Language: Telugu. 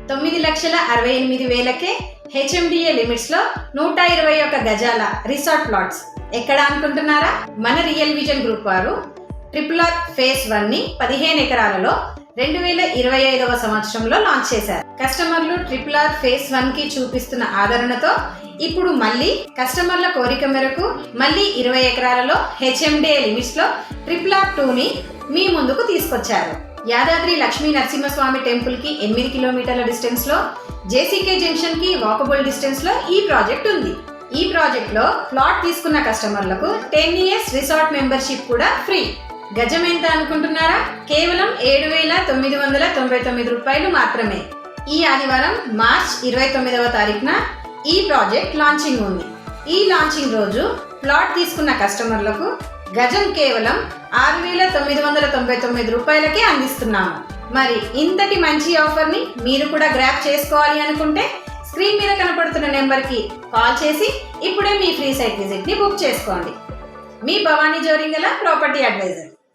9,68,000కే హెచ్ఎండిఏ లిమిట్స్ లో 121 గజాల రిసార్ట్ ప్లాట్స్ ఎక్కడ అనుకుంటున్నారా? మన రియల్ విజన్ గ్రూప్ వారు RRR ఫేజ్ 1 ని 15 ఎకరాలలో 2025వ సంవత్సరంలో లాంచ్ చేశారు. కస్టమర్లు RRR ఫేజ్ 1 కి చూపిస్తున్న ఆదరణతో ఇప్పుడు మళ్ళీ కస్టమర్ల కోరిక మేరకు మళ్ళీ 20 ఎకరాలలో హెచ్ఎండిఏ లిమిట్స్ లో RRR 2 ని మీ ముందుకు తీసుకొచ్చారు. యాదాద్రి లక్ష్మీ నరసింహస్వామి టెంపుల్ కి 8 కిలోమీటర్ల డిస్టెన్స్ లో, జేసీకే జంక్షన్ కి వాకబుల్ డిస్టెన్స్ లో ఈ ప్రాజెక్ట్ ఉంది. ఈ ప్రాజెక్ట్ లో ప్లాట్ తీసుకున్న కస్టమర్లకు 10 years రిసార్ట్ మెంబర్షిప్ కూడా ఫ్రీ. గజం ఎంత అనుకుంటున్నారా? కేవలం 7,999 రూపాయలు మాత్రమే. ఈ ఆదివారం మార్చ్ 29వ తారీఖున ఈ ప్రాజెక్ట్ లాంచింగ్ ఉంది. ఈ లాంచింగ్ రోజు ప్లాట్ తీసుకున్న కస్టమర్లకు గజం కేవలం 6,999 రూపాయలకే అందిస్తున్నాము. మరి ఇంతటి మంచి ఆఫర్ని మీరు కూడా గ్రాబ్ చేసుకోవాలి అనుకుంటే స్క్రీన్ మీద కనపడుతున్న నెంబర్కి కాల్ చేసి ఇప్పుడే మీ ఫ్రీ సైట్ విజిట్ని బుక్ చేసుకోండి. మీ భవానీ జోరింగల ప్రాపర్టీ అడ్వైజర్.